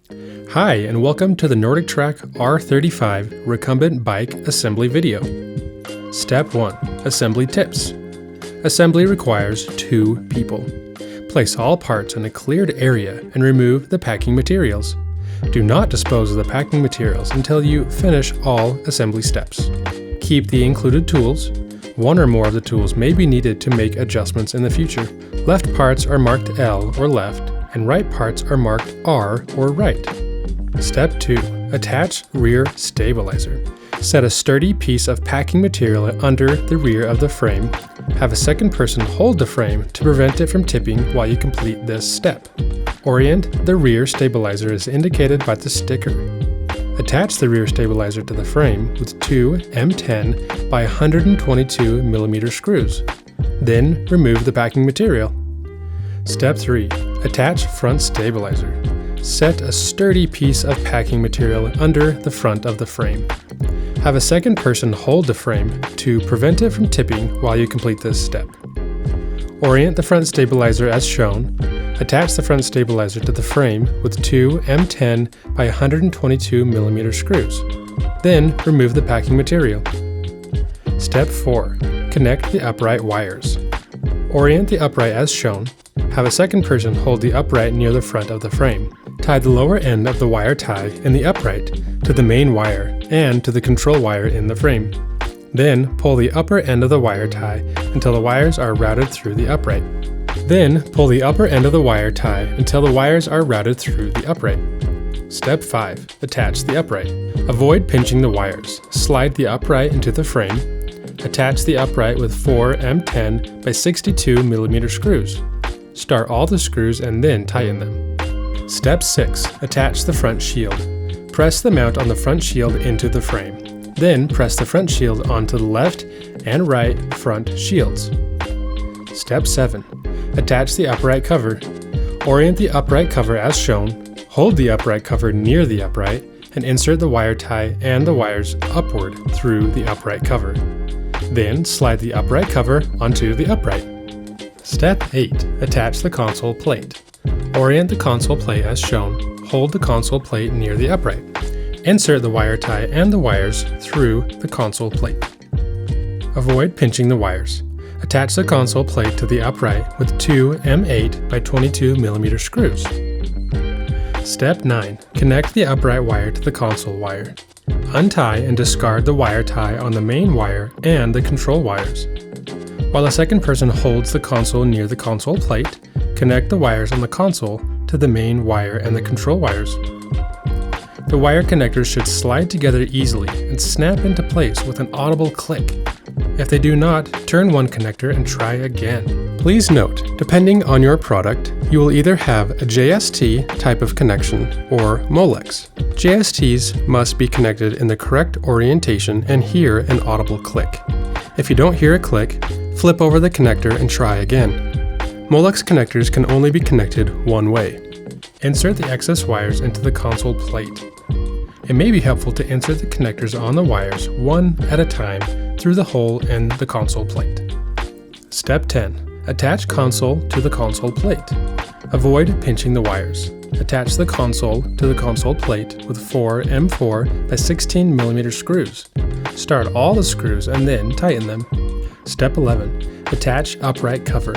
Hi, and welcome to the NordicTrack R35 Recumbent Bike assembly video. Step 1. Assembly tips. Assembly requires 2 people. Place all parts in a cleared area and remove the packing materials. Do not dispose of the packing materials until you finish all assembly steps. Keep the included tools. One or more of the tools may be needed to make adjustments in the future. Left parts are marked L or left, and right parts are marked R or right. Step 2. Attach rear stabilizer. Set a sturdy piece of packing material under the rear of the frame. Have a second person hold the frame to prevent it from tipping while you complete this step. Orient the rear stabilizer as indicated by the sticker. Attach the rear stabilizer to the frame with 2 M10 by 122 mm screws. Then remove the packing material. Step 3. Attach front stabilizer. Set a sturdy piece of packing material under the front of the frame. Have a second person hold the frame to prevent it from tipping while you complete this step. Orient the front stabilizer as shown. Attach the front stabilizer to the frame with 2 M10 by 122 mm screws. Then remove the packing material. Step 4. Connect the upright wires. Orient the upright as shown. Have a second person hold the upright near the front of the frame. Tie the lower end of the wire tie in the upright to the main wire and to the control wire in the frame. Then pull the upper end of the wire tie until the wires are routed through the upright. Then pull the upper end of the wire tie until the wires are routed through the upright. Step 5. Attach the upright. Avoid pinching the wires. Slide the upright into the frame. Attach the upright with 4 M10 by 62 mm screws. Start all the screws and then tighten them. Step 6. Attach the front shield. Press the mount on the front shield into the frame. Then press the front shield onto the left and right front shields. Step 7. Attach the upright cover. Orient the upright cover as shown. Hold the upright cover near the upright and insert the wire tie and the wires upward through the upright cover. Then slide the upright cover onto the upright. Step 8. Attach the console plate. Orient the console plate as shown. Hold the console plate near the upright. Insert the wire tie and the wires through the console plate. Avoid pinching the wires. Attach the console plate to the upright with 2 M8 by 22 mm screws. Step 9. Connect the upright wire to the console wire. Untie and discard the wire tie on the main wire and the control wires. While a second person holds the console near the console plate, connect the wires on the console to the main wire and the control wires. The wire connectors should slide together easily and snap into place with an audible click. If they do not, turn one connector and try again. Please note, depending on your product, you will either have a JST type of connection or Molex. JSTs must be connected in the correct orientation and hear an audible click. If you don't hear a click, flip over the connector and try again. Molex connectors can only be connected one way. Insert the excess wires into the console plate. It may be helpful to insert the connectors on the wires one at a time through the hole in the console plate. Step 10. Attach console to the console plate. Avoid pinching the wires. Attach the console to the console plate with 4 M4 by 16 mm screws. Start all the screws and then tighten them. Step 11. Attach upright cover.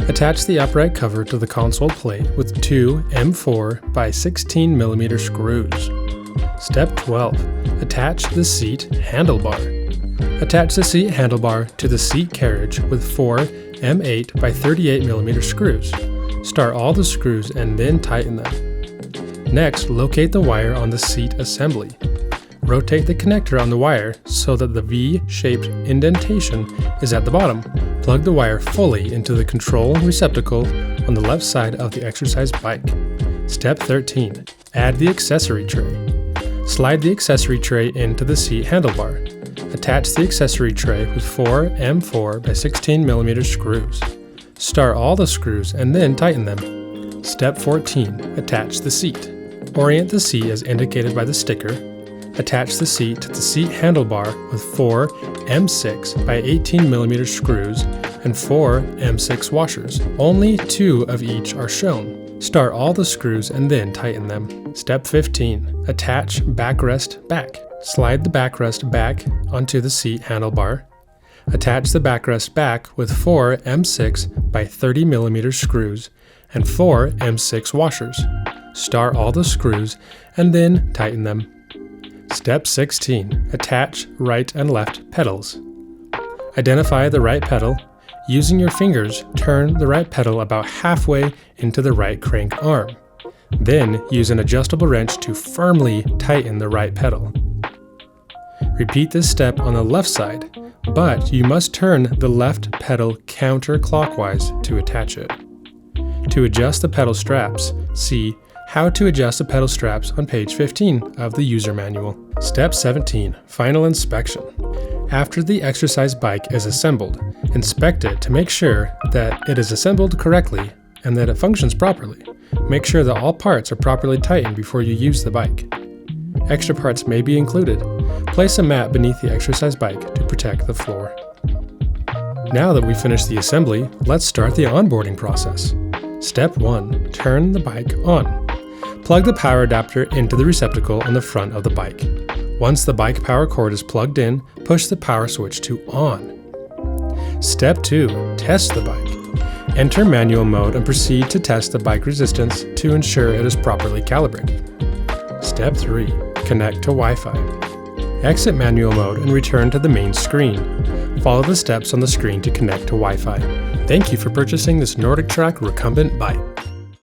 Attach the upright cover to the console plate with 2 M4 by 16 mm screws. Step 12. Attach the seat handlebar. Attach the seat handlebar to the seat carriage with 4 M8 by 38 mm screws. Start all the screws and then tighten them. Next, locate the wire on the seat assembly. Rotate the connector on the wire so that the V-shaped indentation is at the bottom. Plug the wire fully into the control receptacle on the left side of the exercise bike. Step 13. Add the accessory tray. Slide the accessory tray into the seat handlebar. Attach the accessory tray with 4 M4 by 16 mm screws. Start all the screws and then tighten them. Step 14. Attach the seat. Orient the seat as indicated by the sticker. Attach the seat to the seat handlebar with 4 M6 by 18 mm screws and 4 M6 washers. Only 2 of each are shown. Start all the screws and then tighten them. Step 15. Attach backrest back. Slide the backrest back onto the seat handlebar. Attach the backrest back with 4 M6 by 30 mm screws and 4 M6 washers. Start all the screws and then tighten them. Step 16. Attach right and left pedals. Identify the right pedal. Using your fingers, turn the right pedal about halfway into the right crank arm. Then use an adjustable wrench to firmly tighten the right pedal. Repeat this step on the left side, but you must turn the left pedal counterclockwise to attach it. To adjust the pedal straps, see How to Adjust the Pedal Straps on page 15 of the user manual. Step 17. Final inspection. After the exercise bike is assembled, inspect it to make sure that it is assembled correctly and that it functions properly. Make sure that all parts are properly tightened before you use the bike. Extra parts may be included. Place a mat beneath the exercise bike to protect the floor. Now that we've finished the assembly, let's start the onboarding process. Step 1. Turn the bike on. Plug the power adapter into the receptacle on the front of the bike. Once the bike power cord is plugged in, push the power switch to on. Step 2. Test the bike. Enter manual mode and proceed to test the bike resistance to ensure it is properly calibrated. Step 3. Connect to Wi-Fi. Exit manual mode and return to the main screen. Follow the steps on the screen to connect to Wi-Fi. Thank you for purchasing this NordicTrack Recumbent Bike.